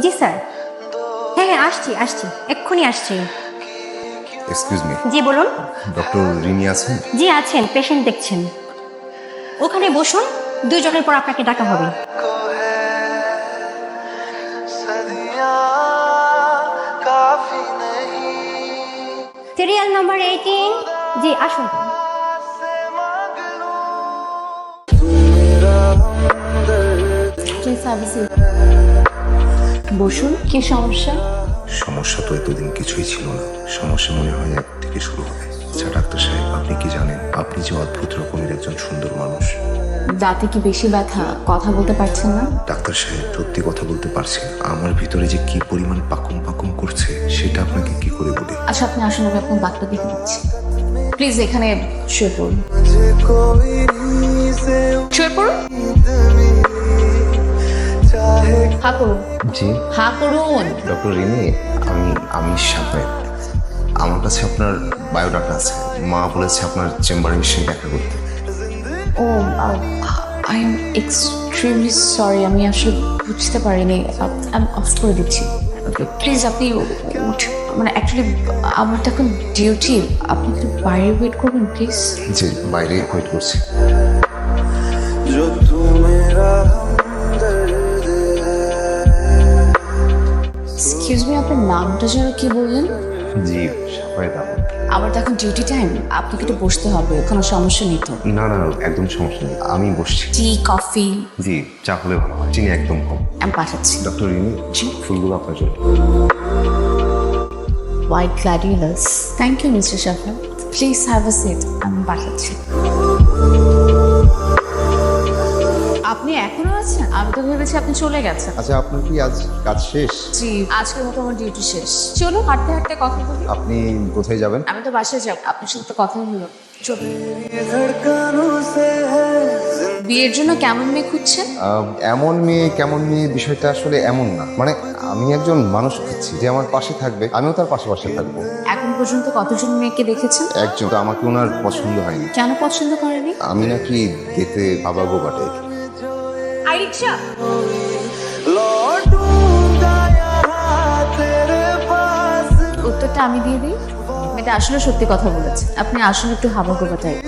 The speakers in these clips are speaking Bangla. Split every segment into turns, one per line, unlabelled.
জি স্যার। হ্যাঁ হ্যাঁ, আসছি আসছি, এক্ষুনি আসছি।
এক্সকিউজ মি,
জি বলুন।
ডক্টর রিনি আছেন?
জি আছেন, পেশেন্ট দেখছেন। ওখানে বসুন, 2 জনের পর আপনাকে ডাকা হবে। Serial number 18। জি আসুন। বসুন। কি সমস্যা?
সমস্যা তো এতদিন কিছুই ছিল না, সমস্যা মনে হয় এক থেকে শুরু হবে। আচ্ছা ডাক্তার সাহেব, আপনি কি জানেন আপনি যে অদ্ভুত রকমের একজন সুন্দর মানুষ?
দাঁতে কি বেশি ব্যথা? কথা বলতে পারছেন না?
ডাক্তার সাহেব সত্যি কথা বলতে পারছি না, আমার ভিতরে যে কি পরিমাণ পাকুম পাকুম করছে সেটা আপনাকে কি করে বলি।
আচ্ছা আপনি আসুন, আমি আপনার দাঁতটা দেখে দিচ্ছি। প্লিজ এখানে শুয়ে পড়ুন। শুয়ে পড়ুন। হা করুন।
জি
হা করুন।
ডক্টর রিনি, আমি সাফায়েত। আমার কাছে আপনার বায়োডাটা আছে, মা বলেছে আপনার চেম্বারে এসে দেখা করতে।
ও আই এম এক্সট্রিমলি সরি, আমি আসলে বুঝতে পারিনি। আমি অফ করে দিচ্ছি। প্লিজ আপনি মানে অ্যাকচুয়ালি আমার তো এখন ডিউটি, আপনি একটু বাইরে ওয়েট করবেন প্লিজ।
জি বাইরে ওয়েট করছি।
এক্সকিউজ মি, আপনার নামটা যেন কি বললেন?
জি সাফায়েত আপনি।
আমার তো এখন ডিউটি টাইম, আপনাকে একটু বসতে হবে, কোনো সমস্যা নেই তো?
না না একদম সমস্যা নেই, আমি বসছি।
Tea coffee?
জি চা হলে ভালো হয়, চিনি একদম কম।
আমি পাঠাচ্ছি।
ডক্টর রিনি, ফুলগুলো আপনার জন্য।
White gladiolus. Thank you mister Shafa, please have a seat, আমি পাঠাচ্ছি। আপনি এখনো আছেন? আমি তো ভেবেছি আপনি চলে গেছেন।
আচ্ছা আপনার কি আজ কাজ শেষ?
জি আজকের মতো আমার ডিউটি শেষ। চলো হাঁটতে হাঁটতে কথা বলি।
আপনি কোথায় যাবেন?
আমি তো বাসায় যাব, আপনার সাথে তো কথা হলো। চলো। বিয়ের জন্য কেমন মেয়ে খুঁজছেন?
এমন মেয়ে কেমন মেয়ে বিষয়টা আসলে এমন না, মানে আমি একজন মানুষ খুঁজছি যে আমার পাশে থাকবে, আমিও তার পাশে পাশে থাকবো।
এখন পর্যন্ত কতজন মেয়েকে দেখেছেন?
একজন, তো আমাকে ওনার পছন্দ হয়নি।
কেন পছন্দ করেনি?
আমি নাকি দেখতে ভাবাগো বাটে।
আই রিক্সা। উত্তরটা আমি দিয়ে দিই। এটা আসলে সত্যি কথা বলেছে, আপনি আসলে একটু হাবাগোবা টাইপ।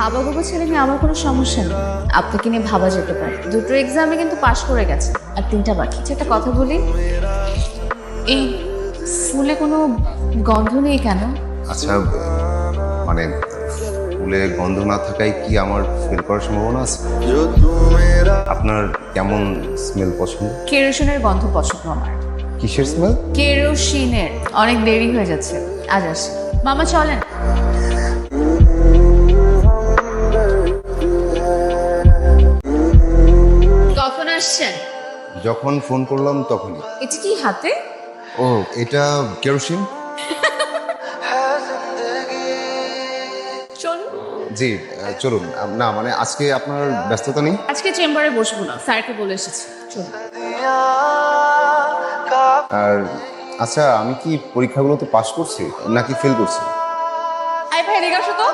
হাবাগোবা ছেলে নিয়ে আমার কোনো সমস্যা নেই, আপনাকে নিয়ে ভাবা যেতে পারে। 2টো এক্সামে কিন্তু পাশ করে গেছে, আর 3টা বাকি। আচ্ছা, একটা কথা বলি, এই ফুলে কোনো গন্ধ নেই কেন?
আচ্ছা মানে ফুলে গন্ধ না থাকায় কি আমার ফেল করার সম্ভাবনা আছে? আপনার কেমন স্মেল পছন্দ?
কেরোসিনের গন্ধ পছন্দ আমার।
কিসের স্মেল?
কেরোসিনের। অনেক দেরি হয়ে যাচ্ছে, আজ আসি। মামা চলেন। কখন আসছেন?
যখন ফোন করলাম তখনই।
এটা কি হাতে?
ও এটা কেরোসিন।
চলুন।
জি চলুন। না মানে আজকে আপনার ব্যস্ততা নেই?
আজকে চেম্বারে বসবো না, স্যারকে বলে এসেছি। চলুন।
আর আচ্ছা আমি কি পরীক্ষাগুলোতে পাশ করছি নাকি ফেল করছি?
আই ভাই এদিকে আসো তো।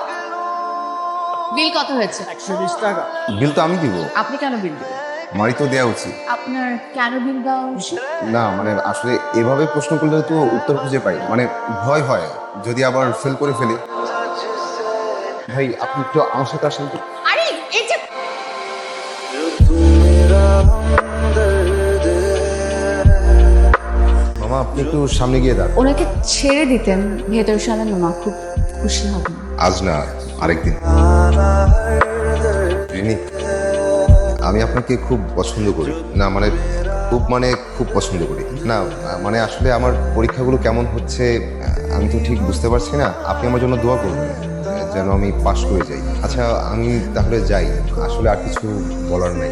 বিল কত হয়েছে?
120 টাকা।
বিল তো আমি দিব।
আপনি কেন বিল দিবেন?
আমারই তো দেওয়া উচিত।
আপনার কেন বিল দেওয়া উচিত?
না মানে আসলে এভাবে প্রশ্ন করলে তো উত্তর খুঁজে পাই, মানে ভয় হয় যদি আবার ফেল করে ফেলি। ভাই আপনি একটু আমার সাথে আসেন তো।
আরে এই যে
মামা আপনি একটু সামনে গিয়ে দাঁড়ান।
ওনাকে ছেড়ে দিতেন, ভেতর সামনে মামা খুব খুশি হবেন।
আজ না আরেকদিন। রিনি, আমি আপনাকে খুব পছন্দ করি। না মানে খুব পছন্দ করি। না মানে আসলে আমার পরীক্ষাগুলো কেমন হচ্ছে আমি তো ঠিক বুঝতে পারছি না। আপনি আমার জন্য দোয়া করবেন যেন আমি পাশ করে যাই। আচ্ছা আমি তাহলে যাই, আসলে আর কিছু বলার নাই।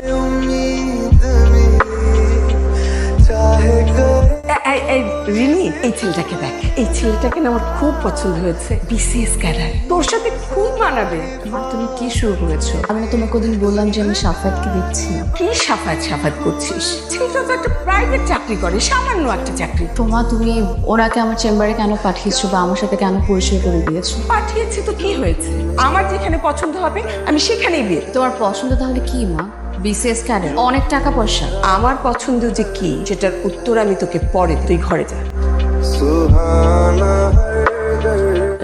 এই রিনি, এই ছেলেটাকে দেখ, এই ছেলেটাকে না আমার খুব পছন্দ হয়েছে। বিসিএস ক্যাডার, তোর সাথে খুব মানাবে।
মা তুমি কি শুরু করেছো? আমি না তোমাকে ওদিন বললাম যে আমি সাফায়াতকে দিচ্ছি।
কি সাফাত করছিস? ছেলেটা তো একটা প্রাইভেট চাকরি করে, সামান্য একটা চাকরি।
তোমা তুমি ওনাকে আমার চেম্বারে কেন পাঠিয়েছো বা আমার সাথে কেন পরিচয় করে দিয়েছো?
পাঠিয়েছে তো কি হয়েছে? আমার যেখানে পছন্দ হবে আমি সেখানেই বিয়ে।
তোমার পছন্দ তাহলে কি মা? বিসিএস ক্যাডার, অনেক টাকা পয়সা।
আমার পছন্দ যে কি সেটার উত্তর আমি তোকে পরে দিই। তুই ঘরে যা।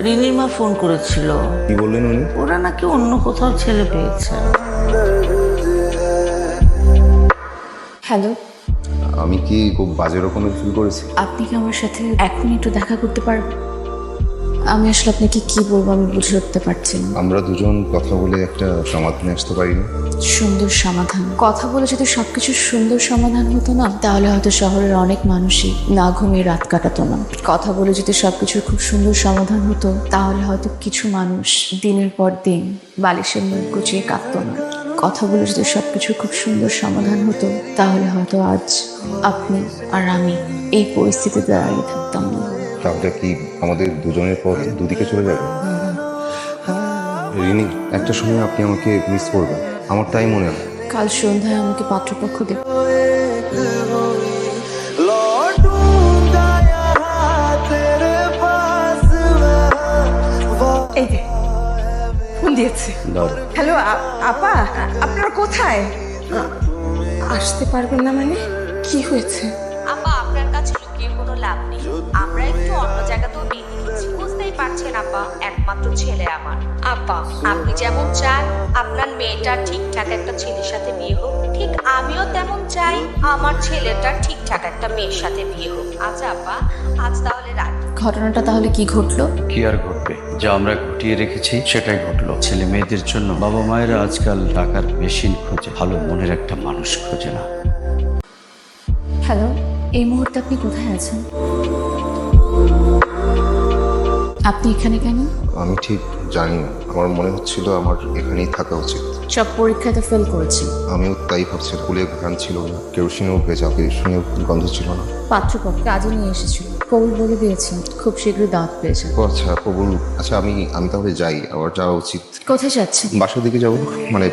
রিনির মা ফোন করেছিল,
কি বললেন উনি?
ওরা নাকি অন্য কোথাও ছেলে পেয়েছে।
হ্যালো,
আমি কি খুব বাজে রকমের ফিল করেছি?
আপনি কি আমার সাথে এখন একটু দেখা করতে পারবেন? আমি আসলে আপনাকে কি বলবো আমি বুঝে উঠতে পারছি না।
আমরা দুজন কথা বলে একটা সমাধানে আসতে পারিনি?
সুন্দর সমাধান, কথা বলে যদি সবকিছু সুন্দর সমাধান হতো না, তাহলে হয়তো শহরের অনেক মানুষই না ঘুমিয়ে রাত কাটাতো না। কথা বলে যদি সবকিছুর খুব সুন্দর সমাধান হতো, তাহলে হয়তো কিছু মানুষ দিনের পর দিন বালিশের মুখ গুছিয়ে কাঁদতো না। কথা বলে যদি সবকিছুর খুব সুন্দর সমাধান হতো, তাহলে হয়তো আজ আপনি আর আমি এই পরিস্থিতিতে দাঁড়িয়ে থাকতাম না।
তাহলে কি আমাদের দুজনের পথ দুদিকে চলে যাবে? রিনি, একটা সময় আপনি আমাকে মিস করবেন, আমার তাই মনে হয়।
কাল সন্ধ্যায় আমাকে পাত্রপক্ষ দেবে।
এই যে ফোন দিয়েছে। হ্যালো আপা, আপনারা কোথায়? আসতে পারবেন না মানে? কি হয়েছে?
আপা, আপনার কাছে লুকিয়ে কোনো লাভ নেই। আমরা একটু অন্য জায়গাতেও বিয়ে দিয়েছি, বুঝতেই পারছেন আপা, একমাত্র ছেলে আমার। আপা, আপনি যেমন চান আপনার মেয়েটার ঠিকঠাক একটা ছেলের সাথে বিয়ে হোক, ঠিক আমিও তেমন চাই আমার ছেলেটার ঠিকঠাক একটা মেয়ের সাথে বিয়ে হোক। আচ্ছা আপা, আজ তাহলে রাত।
ঘটনাটা তাহলে কি ঘটলো?
কি আর ঘটবে, যা আমরা ঘটিয়ে রেখেছি সেটাই ঘটলো। ছেলে মেয়েদের জন্য বাবা মায়েরা আজকাল টাকার মেশিন খোঁজে, ভালো মনের একটা মানুষ খোঁজে না।
হ্যালো, এই মুহূর্তে আপনি কোথায় আছেন? আপনি এখানে কেন?
আমি ঠিক জানি না, আমার মনে হচ্ছিল আমার এখানেই থাকা উচিত।
সব পরীক্ষাতে ফেল করেছি।
আমিও তাই ভাবছি। কুলে ঘ্রাণ ছিল না, কেরোসিনও ভেজা, কেরোসিনেও গন্ধ ছিল না।
পাত্রপক্ষ কাজে নিয়ে এসেছিল, কবুল বলে দিয়েছেন খুব শীঘ্রই দাঁত পেয়েছেন।
ও আচ্ছা, কবুল। আচ্ছা, আমি তাহলে যাই, আবার যাওয়া উচিত।
কোথায় যাচ্ছেন?
বাসার দিকে যাবো, মানে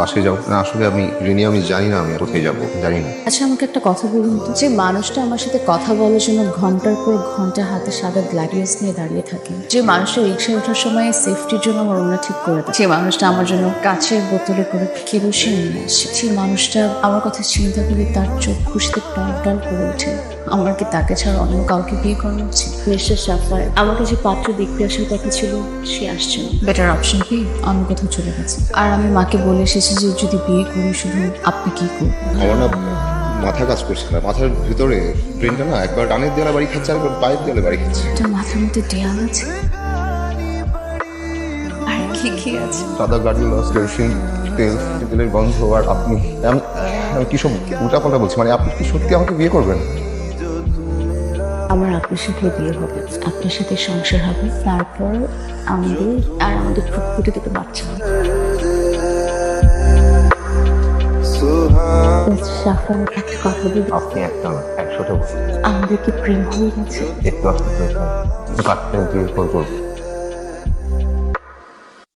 বাসায় যাবো না। আসলে আমি রিনি, আমি জানি না আমি কোথায় যাবো, জানি না।
আচ্ছা আমাকে একটা কথা বলুন তো, যে মানুষটা আমার সাথে কথা বলার জন্য ঘন্টার পর ঘন্টা হাতে সাদা গ্লাডিয়াস নিয়ে দাঁড়িয়ে থাকে, যে মানুষটা রিক্সায় ওঠার সময় সেফটির জন্য আমার ওনা ঠিক করে দেয়, যে মানুষটা আমার জন্য কাচের বোতলে করে কেরোসিন নিয়ে আসে, সেই মানুষটা আমার কথা চিন্তা করে তার চোখ খুশিতে টল টল করে ওঠে, আমার কি তাকে ছাড়া অন্য কাউকে বিয়ে করানো উচিত? মিস্টার সাফার, আমাকে যে পাত্র দেখতে আসার কথা ছিল সে আসছে না। বেটার অপশন পেয়ে আমি কোথাও চলে গেছে। আর আমি মাকে বলে এসেছি যে যদি বিয়ে করি শুধু আপনি কি করবেন।
আমার না মাথা কাজ করছে না, মাথার ভিতরে ব্রেনটা না একবার ডানের দেয়ালে বাড়ি খাচ্ছে, একবার পায়ের দেয়ালে বাড়ি খাচ্ছে।
তোর মাথার মধ্যে দেয়াল আছে আর কি কি আছে?
সাদা গাড়ি লস, কেরোসিন তেল, তেলের গন্ধ। আর আপনি, আমি কি সব উল্টাপাল্টা বলছি? মানে আপনি কি সত্যি আমাকে বিয়ে করবেন?
আমার আপনার সাথে বিয়ে হবে, আপনার সাথে সংসার হবে, তারপর আমাদের ফুটফুটে দুটো বাচ্চা হবে। সাফার, একটা কথা বলি।
আপনি একটা না, 100টা বলুন।
আমাদের কি প্রেম হয়ে গেছে?
একটু আসতে বিয়ে করবো।